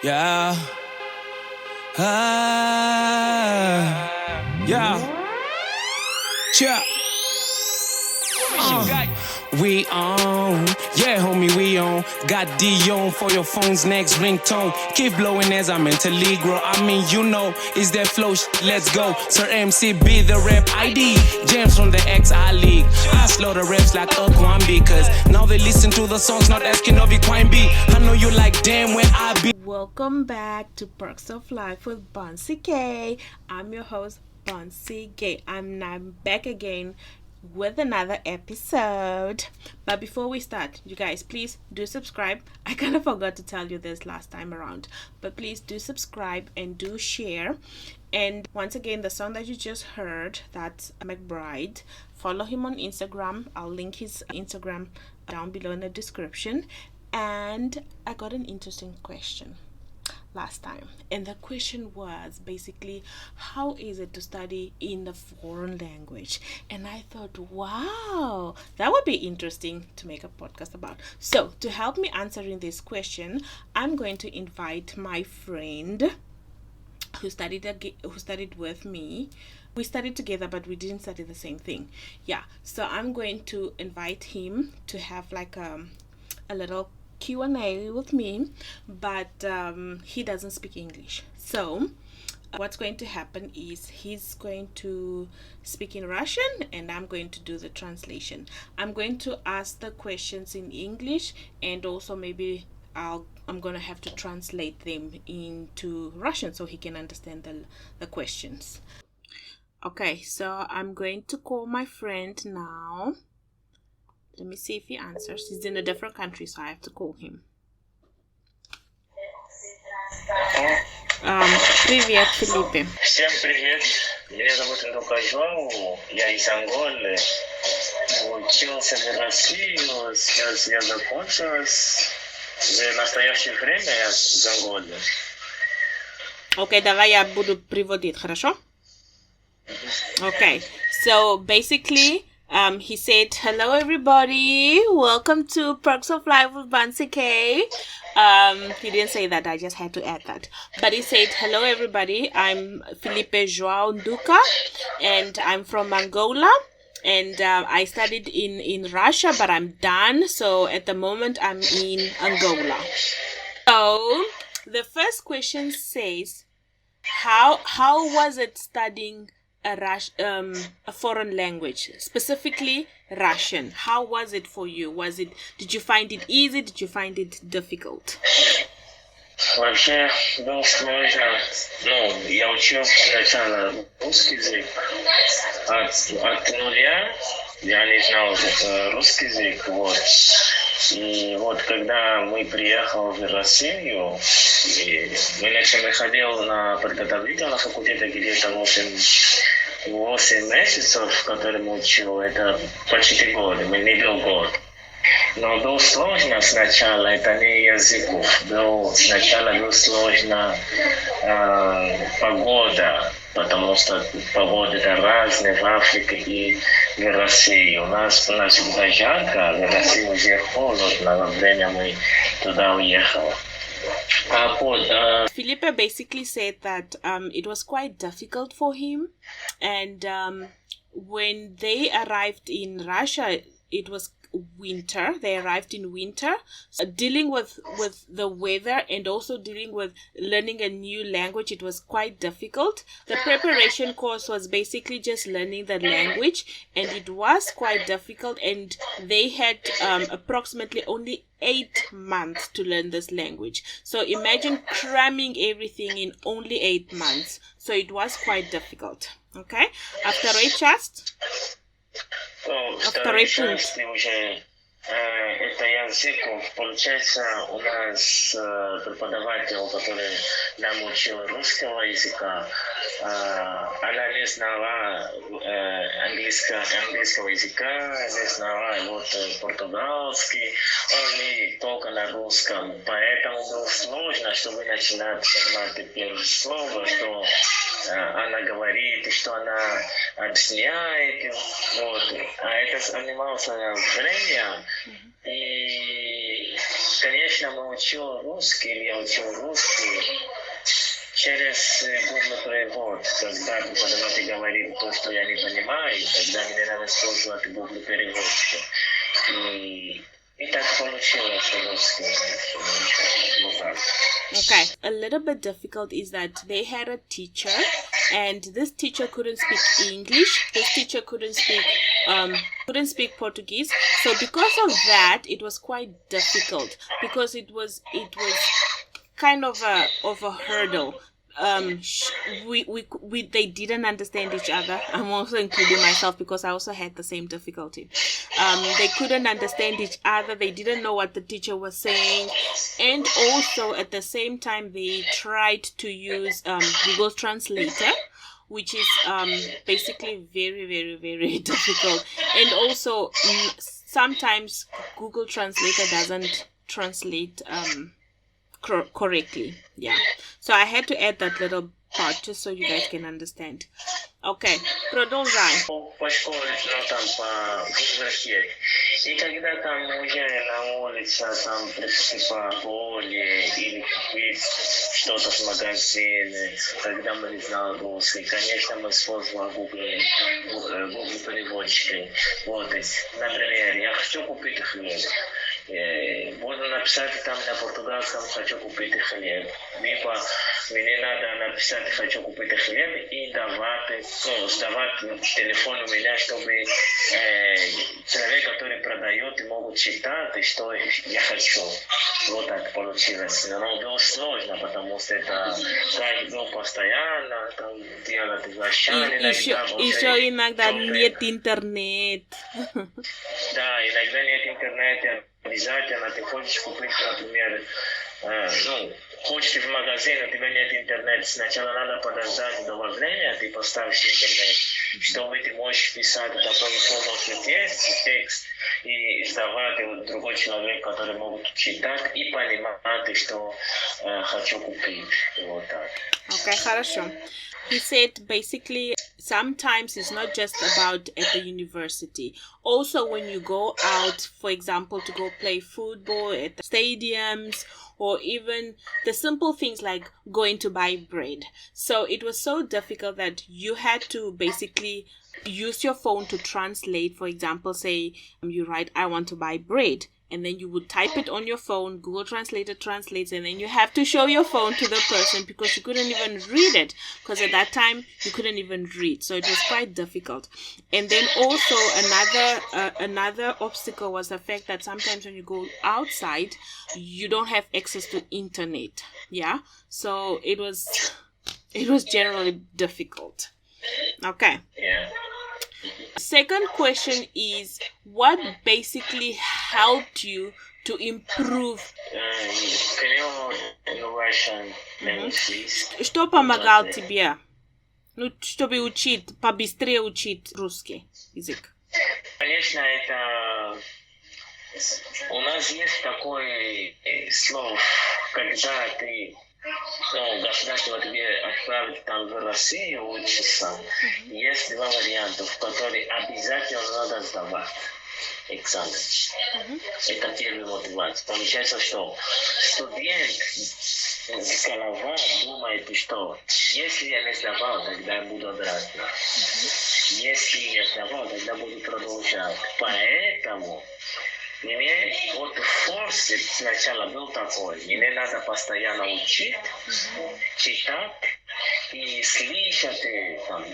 Yeah. Yeah. Yeah. We on, yeah, homie, we on. Got D on for your phone's next ringtone. Keep blowing as I mentally grow. I mean, you know, it's that flow let's go. Sir MCB, the rap ID. Jams from the XI League. I slow the reps like a Kwambi, cause now they listen to the songs, not asking of Quine B. I know you like damn when I be. Welcome back to Perks of Life with BanseyK. I'm your host, BanseyK. I'm back again with another episode. But before we start, you guys, please do subscribe. I kind of forgot to tell you this last time around, but please do subscribe and do share. And once again, the song that you just heard, that's McBride. Follow him on Instagram. I'll link his Instagram down below in the description. And I got an interesting question last time, and the question was basically, how is it to study in a foreign language? And I thought, wow, that would be interesting to make a podcast about. So to help me answering this question, I'm going to invite my friend who studied with me. We studied together, but we didn't study the same thing. Yeah, so I'm going to invite him to have like a little Q&A with me, but he doesn't speak English. So what's going to happen is he's going to speak in Russian and I'm going to do the translation. I'm going to ask the questions in English, and also maybe I'm going to have to translate them into Russian so he can understand the questions. Okay, so I'm going to call my friend now. Let me see if he answers. He's in a different country, so I have to call him. Привет, Филиппе. Всем привет. Меня зовут Nduca Joao. Я из Анголы. Учился в России, но сейчас я закончил. В настоящее время я из Анголы. Окей, давай я буду приводить, хорошо? Okay, so basically, he said, hello everybody, welcome to Perks of Life with BanseyK. He didn't say that, I just had to add that. But he said, hello everybody, I'm Felipe Joao Nduca, and I'm from Angola. And I studied in Russia, but I'm done. So at the moment, I'm in Angola. So the first question says, how was it studying a foreign language, specifically Russian? How was it for you? Did you find it easy? Did you find it difficult? Вообще было сложно. Я учил сначала русский язык от нуля. Я не знал русский язык, вот. И вот когда мы приехали в Россию, мы ходили на подготовительный факультет где-то 8 месяцев, который мы учил, это почти год, мы не был год. Но было сложно сначала, это не языков. Сначала было сложно погода, потому что погода разная в Африке и в России. У нас всегда жарко, в России уже холодно, во время мы туда уехали. Felipe basically said that it was quite difficult for him, and when they arrived in Russia, it was winter. They arrived in winter, so dealing with the weather and also dealing with learning a new language, it was quite difficult. The preparation course was basically just learning the language, and it was quite difficult, and they had approximately only 8 months to learn this language. So imagine cramming everything in only 8 months. So it was quite difficult. Okay, второй часть. Второй пункт уже это язык. Получается, у нас преподаватель, который нам учил русского языка, она не знала английского языка, не знала португальский, он не только на русском. Поэтому было сложно, чтобы начинать понимать первое слово, что она говорит, что она объясняет. Вот. А это занимался время. И конечно, мы учил русский, или я учил русский через Google перевод. Когда преподаватель говорит то, что я не понимаю, тогда мне надо использовать Google переводчик. И так получилось, что русский. Вот так. Okay, a little bit difficult is that they had a teacher, and this teacher couldn't speak English. This teacher couldn't speak Portuguese. So because of that, it was quite difficult because it was kind of a hurdle. They didn't understand each other. I'm also including myself because I also had the same difficulty. They couldn't understand each other. They didn't know what the teacher was saying. And also at the same time, they tried to use Google Translator, which is basically very, very, very difficult. And also sometimes Google Translator doesn't translate correctly. Yeah, so I had to add that little part just so you guys can understand. Okay, продолжай. По школе, там по университету. И когда там уезжали на улицу, там по поле или купить что-то в магазине, когда мы не знали русский, конечно, мы использовали Google переводчики. Вот, например, я хочу купить хлеб. Можно написать там на португальском «хочу купить хлеб». Либо мне надо написать «хочу купить хлеб» и сдавать телефон у меня, чтобы человек, который продает, мог читать, что я хочу. Вот так получилось. Но было сложно, потому что это каждый был постоянно там, делать вещами. Еще иногда нет интернета. Да, иногда нет интернета. Обязательно ты хочешь купить, например, хочешь в магазин, у тебя нет интернета. Сначала надо подождать до времени, ты поставишь интернет, чтобы ты можешь писать такой полностью текст и издавать другой человек, который может читать и понимать, что хочу купить. Вот так. Okay, хорошо. He said basically sometimes it's not just about at the university. Also when you go out, for example, to go play football at the stadiums, or even the simple things like going to buy bread. So it was so difficult that you had to basically use your phone to translate. For example, say you write, I want to buy bread. And then you would type it on your phone, Google Translator translates, and then you have to show your phone to the person because you couldn't even read it. Because at that time, you couldn't even read. So it was quite difficult. And then also another obstacle was the fact that sometimes when you go outside, you don't have access to internet. Yeah? So it was generally difficult. Okay. Yeah. Second question is, what basically helped you to improve? Can you Russian please? Что помогало тебе? Ну, чтобы учить, побыстрее учить русский язык. Конечно, это... У нас есть такое слово, когда ты... государство тебе отправит там в Россию учиться. Есть два варианта, в которые обязательно надо сдавать экзамен. Это первый мотивация. Получается, что студент голова думает, что если я не сдавал, тогда я буду обратно. Если я сдавал, тогда буду продолжать. Поэтому мне вот форс сначала был такой. Мне надо постоянно учить, читать и слышать там,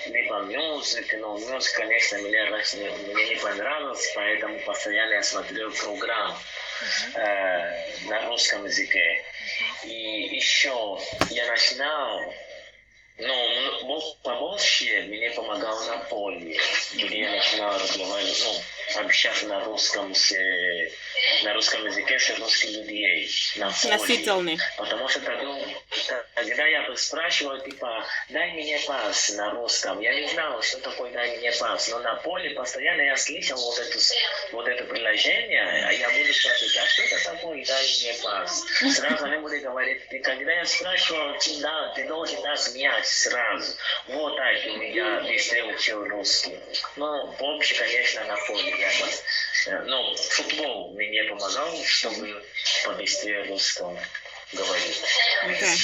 либо музыку. Но музыка, конечно, мне раньше не понравилась, поэтому постоянно я смотрел программу на русском языке. И еще я начинал, побольше мне помогал на поле, где я начинал разговаривать, общаться на русском языке с русскими людьми на поле. Потому что когда я спрашивал, типа, дай мне пас на русском, я не знал, что такое дай мне пас, но на поле постоянно я слышал вот это предложение, а я буду спрашивать, а что это такое дай мне пас? Сразу они будут говорить, когда я спрашивал, ты должен дать мяч сразу. Вот так я быстрее учил русский. Но больше, конечно, на поле Ну, футбол мне помогал, чтобы побыстрее русском говорить. Okay.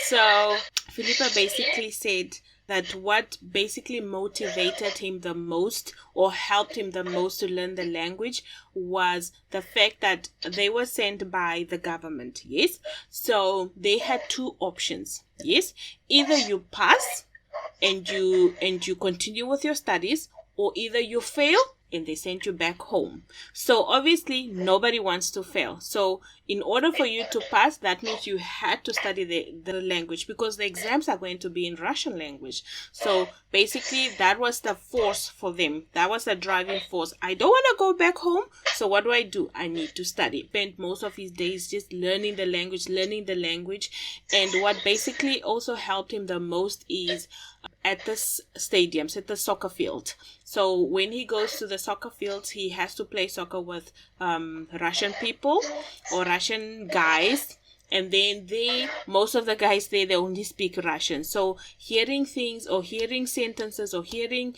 So Philippa basically said that what basically motivated him the most or helped him the most to learn the language was the fact that they were sent by the government. Yes. So they had two options. Yes. Either you pass and you continue with your studies, or either you fail and they send you back home. So obviously nobody wants to fail. So in order for you to pass, that means you had to study the language, because the exams are going to be in Russian language. So basically that was the force for them. That was the driving force. I don't want to go back home. So what do? I need to study. Spent most of his days just learning the language. And what basically also helped him the most is at the stadiums, at the soccer field. So when he goes to the soccer fields, he has to play soccer with Russian people or Russian guys. And then most of the guys there, they only speak Russian. So hearing things or hearing sentences or hearing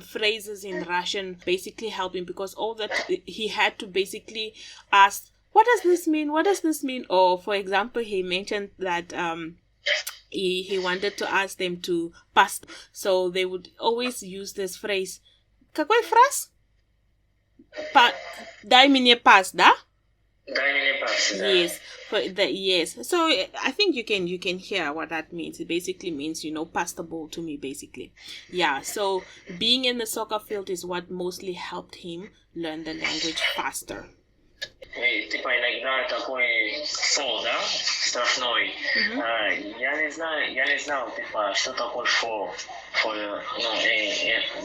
phrases in Russian basically helped him, because all that he had to basically ask, what does this mean? What does this mean? Or for example, he mentioned that he wanted to ask them to pass. So they would always use this phrase. Какой фраз? Дай мне пас, да? Дай мне пас, да. Yes. Yes. So I think you can hear what that means. It basically means, pass the ball to me, basically. Yeah. So being in the soccer field is what mostly helped him learn the language faster. И, типа, иногда такой фол, да, страшной. Я не знал, типа, что такое фол,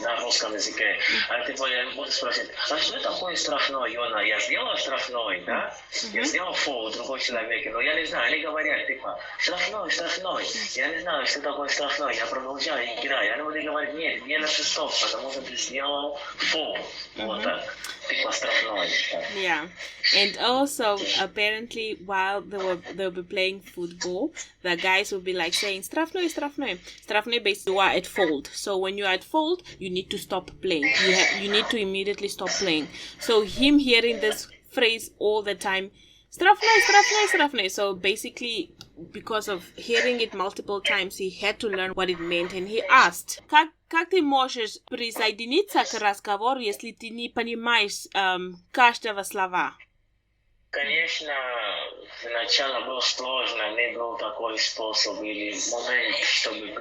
на русском языке. А типа, я буду спрашивать, а что такое штрафной, Йона? Я сделал штрафной, да? Я сделал фол другой человек, но я не знаю, они говорят, типа, штрафной. Я не знаю, что такое штрафной, я продолжаю играть. Они будут говорить, нет, не на шестов, потому что ты сделал фол. Вот так. Типа, штрафной. Yeah. And also, apparently, while they will be playing football, the guys will be like saying, Strafnoy. Strafnoy basically you are at fault. So when you are at fault, you need to stop playing. You need to immediately stop playing. So him hearing this phrase all the time, Strafnoy. So basically, because of hearing it multiple times, he had to learn what it meant, and he asked, как ты можешь присоединиться к разговору, если ты не понимаешь каждого слова? Конечно, сначала было сложно, не был такой способ или момент, чтобы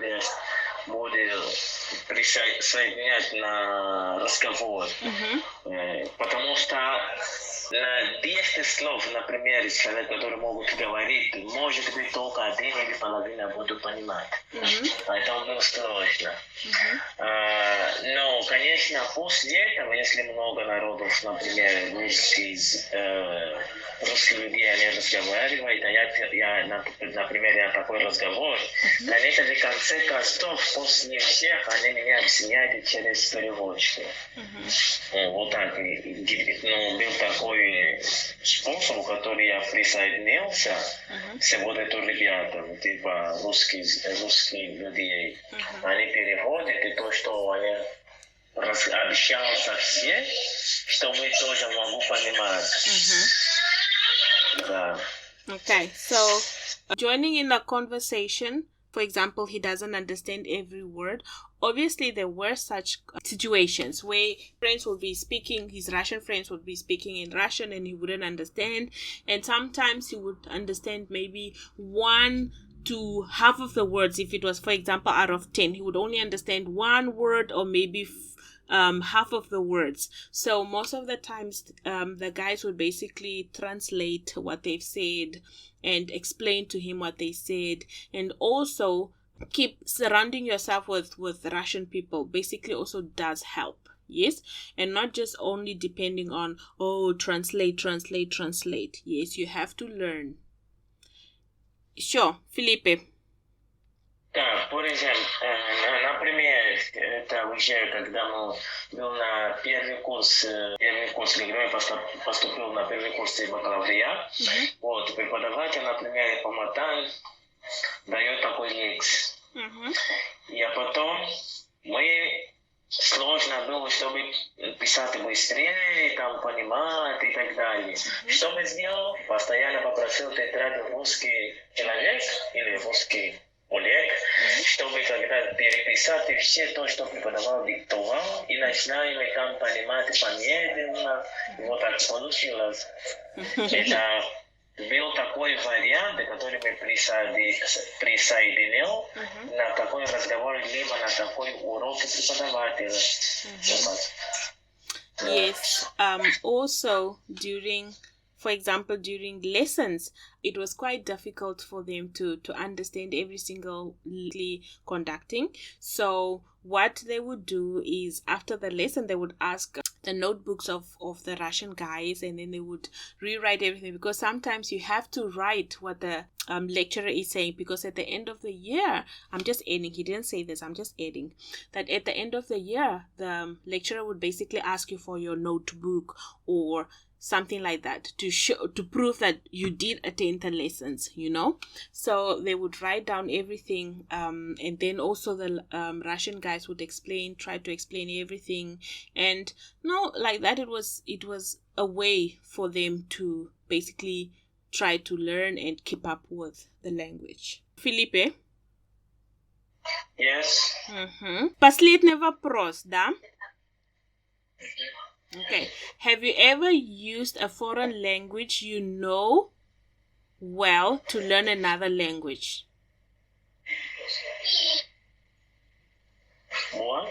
присоединять на разговор. Потому что на 10 слов, например, человек, который могут говорить, может быть, только один или половина буду понимать. Поэтому было сложно. Но, конечно, после этого, если много народов, например, русские люди, они разговаривают, например, я такой разговор, конечно, в конце концов, после всех, они меня объясняют через переводчика. Вот так. Был такой способ, который я присоединился с вот этим ребятам, типа русских людей. Они переводят, и то, что они общаются все, что мы тоже могу понимать. Да. Okay, so joining in a conversation, for example, he doesn't understand every word. Obviously, there were such situations where his Russian friends would be speaking in Russian and he wouldn't understand. And sometimes he would understand maybe 1 to half of the words. If it was, for example, out of 10, he would only understand 1 word or maybe half of the words. So most of the times, the guys would basically translate what they've said and explain to him what they said, and also keep surrounding yourself with Russian people basically also does help. Yes, and not just only depending on translate. Yes, you have to learn. Sure, Felipe. Да, por exemplo, например, это уже когда мы был на первый курс, когда я поступил на первый курс бакалавриат, вот, преподаватель, например, по матан дает такой лекс. И потом мы сложно было, чтобы писать быстрее, там, понимать и так далее. Что мы сделали? Постоянно попросил тетрадь русский человек или русский Олег, чтобы когда переписать и все то, что преподавал, диктовал, и начинаем там понимать помедленно. Вот так получилось. Это был такой вариант, который мы присоединил на такой разговор, либо на такой урок преподавателя. Yes. Also, for example, during lessons, it was quite difficult for them to understand every single conducting. So what they would do is after the lesson, they would ask the notebooks of the Russian guys, and then they would rewrite everything, because sometimes you have to write what the lecturer is saying, because at the end of the year, I'm just adding, he didn't say this, I'm just adding, that at the end of the year, the lecturer would basically ask you for your notebook or something like that to prove that you did attend the lessons, you know. So they would write down everything, and then also the Russian guys would try to explain everything, and like that. It was a way for them to basically try to learn and keep up with the language. Felipe? Yes. Последний вопрос, да? Okay. Have you ever used a foreign language you know well to learn another language? What?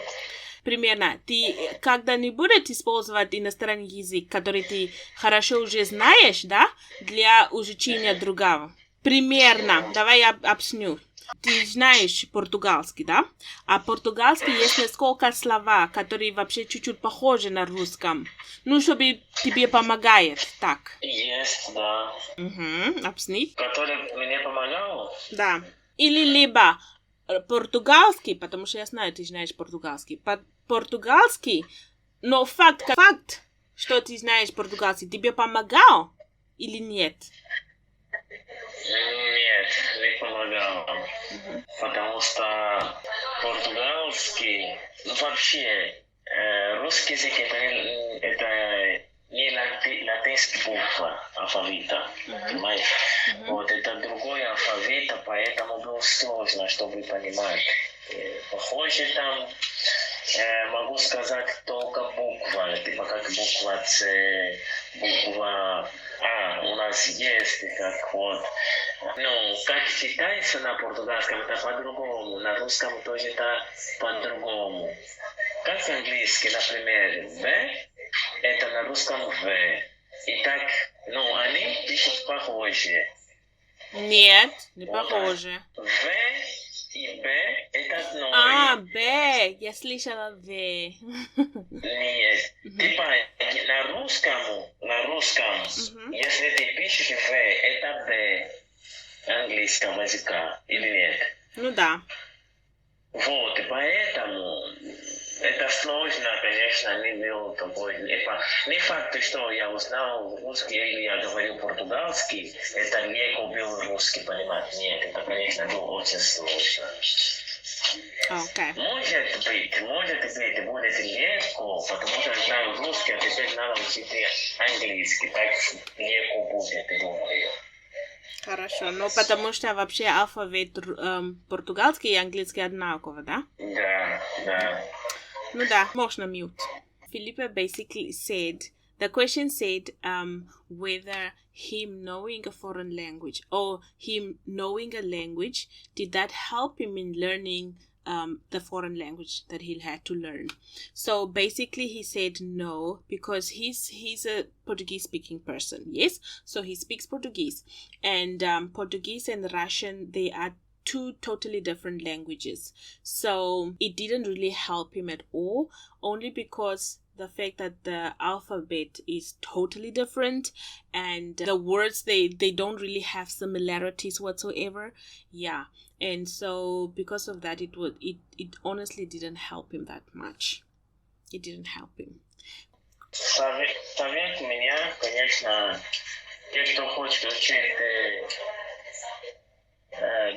Примерно, ты когда-нибудь использовать иностранный язык, который ты хорошо уже знаешь, да, для изучения другого? Примерно, давай я объясню. Ты знаешь португальский, да? А португальский есть несколько слов, которые вообще чуть-чуть похожи на русском. Чтобы тебе помогает, так. Есть, да. Объясни. Который мне помогал? Да. Или либо португальский, потому что я знаю, ты знаешь португальский. Португальский, но факт, что ты знаешь португальский, тебе помогал или нет? Нет, не помогал. Потому что португальский, вообще, русский язык это не латинский буква алфавита, понимаешь? Вот это другой алфавит, поэтому было сложно, чтобы понимать. Похоже там, могу сказать только буква, типа как буква С, буква А у нас есть, как вот. Как читается на португальском, это по-другому, на русском тоже это по-другому. Как английский, например, В, это на русском В. И так, они пишут похоже. Нет, не похоже. В и Б это одно. Б, я слышала В. Нет, типа на русском, если ты пишешь В, это Б английского языка, или нет? Да. Вот, и поэтому это сложно, конечно, не был такой. Не факт, что я узнал русский или я говорил португальский, это легко был русский понимать. Нет, это, конечно, было очень сложно. Okay. Может быть, будет легко, потому что знаю русский, а теперь надо учить английский, так легко будет, думаю. Хорошо, потому что вообще алфавит португальский и английский одинаково, да? Да. Да, можно mute. Felipe basically said, the question said whether him knowing a foreign language or him knowing a language, did that help him in learning the foreign language that he had to learn? So basically he said no, because he's a Portuguese speaking person, yes? So he speaks Portuguese, and Portuguese and Russian, they are two totally different languages. So it didn't really help him at all, only because the fact that the alphabet is totally different and the words they don't really have similarities whatsoever. Yeah. And so because of that, it honestly didn't help him that much. It didn't help him. Совет меня, конечно, те, кто хочет учить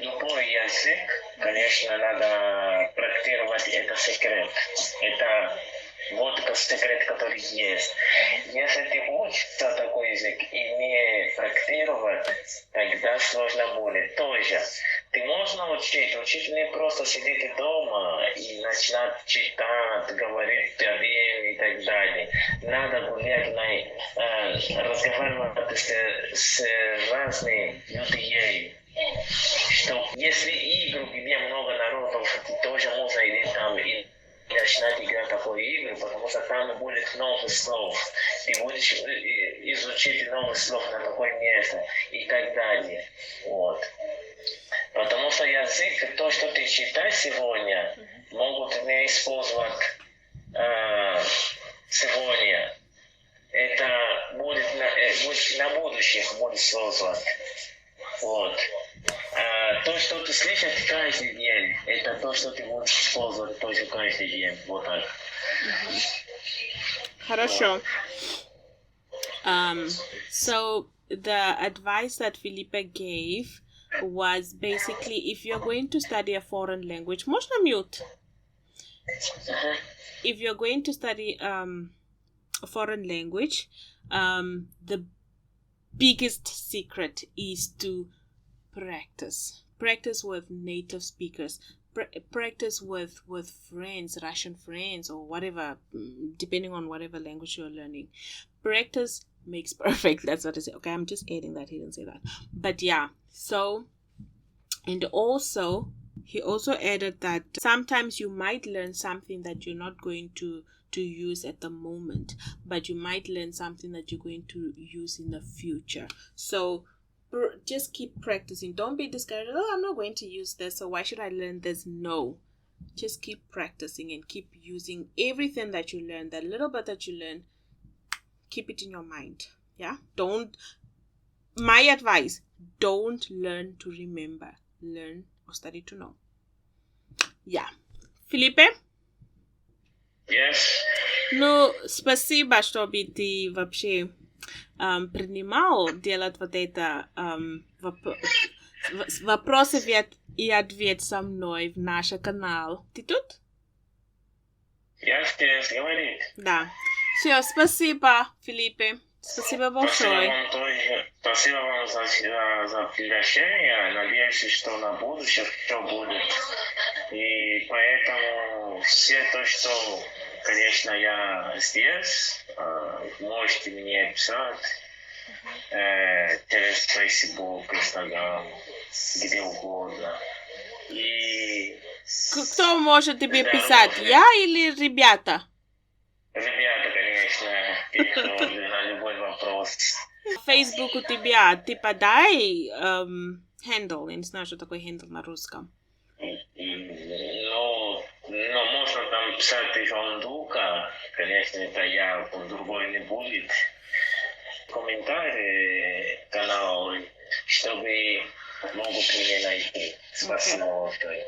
любой язык, конечно, надо практиковать практиковать это секрет. Это вот секрет, который есть. Если ты учишься такой язык и не практиковать, тогда сложно будет. Тоже. Ты можешь учить не просто сидеть дома и начинать читать, говорить первым и так далее. Надо гулять, разговаривать с разными людьми. Что если игры, где много народов, ты тоже можешь идти там и начинать играть такую игру, потому что там будет много слов. Ты будешь изучить новые слов на такое место и так далее. Вот. Потому что язык, то, что ты читаешь сегодня, могут не использовать сегодня. Это будет на будущее будет использовать. Вот. То, что ты слышишь каждый день, это то, что ты будешь использовать тоже каждый день. Вот так. Хорошо. So the advice that Felipe gave was basically, if you're going to study a foreign language, можно mute? If you're going to study a foreign language, the biggest secret is to practice with native speakers, practice with friends, Russian friends or whatever, depending on whatever language you're learning. Practice makes perfect. That's what I say. Okay, I'm just adding that. He didn't say that, but yeah. So, and also he also added that sometimes you might learn something that you're not going to use at the moment, but you might learn something that you're going to use in the future. So just keep practicing. Don't be discouraged. Oh, I'm not going to use this, so why should I learn this? No, just keep practicing and keep using everything that you learn. That little bit that you learn, keep it in your mind. Yeah, my advice, don't learn to remember, learn or study to know. Yeah. Felipe? Yes. Ну, спасибо, что ты вообще принимал делать вот это вопросы и ответ со мной в наш канал. Ты тут? Я здесь, говорит. Да. Все, спасибо, Филиппе. Спасибо большое. Спасибо вам за приглашение. Надеюсь, что на будущее все будет. И поэтому все то, что, конечно, я здесь, можете мне писать через Facebook, Instagram, где угодно. И кто может тебе писать? Я или ребята? Ребята, конечно, на любой вопрос. Facebook у тебя, ты подай handle. Я не знаю, что такое handle на русском. Ну, можно там писать Joao Nduca, конечно, это я по-другому не будет. Комментарии канал, чтобы могут меня найти. Спасибо большое.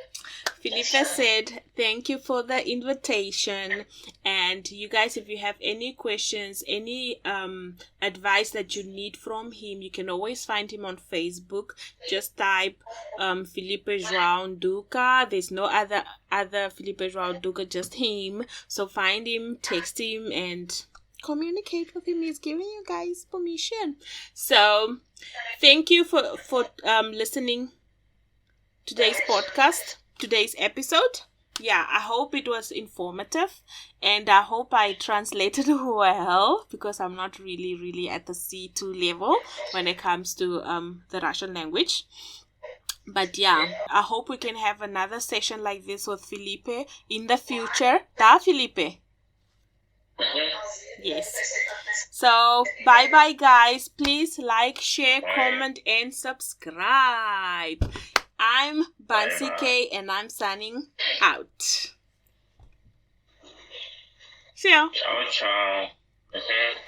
Felipe said, thank you for the invitation. And you guys, if you have any questions, any advice that you need from him, you can always find him on Facebook. Just type Felipe Joao Nduca. There's no other Felipe Joao Nduca, just him. So find him, text him, and communicate with him. He's giving you guys permission. So thank you for listening to today's podcast. Today's episode. Yeah, I hope it was informative and I hope I translated well because I'm not really at the C2 level when it comes to the Russian language. But yeah, I hope we can have another session like this with Felipe in the future. Da, Felipe? Yes. So, bye guys. Please like, share, comment and subscribe. I'm BanseyK and I'm signing out. See ya. Ciao, ciao.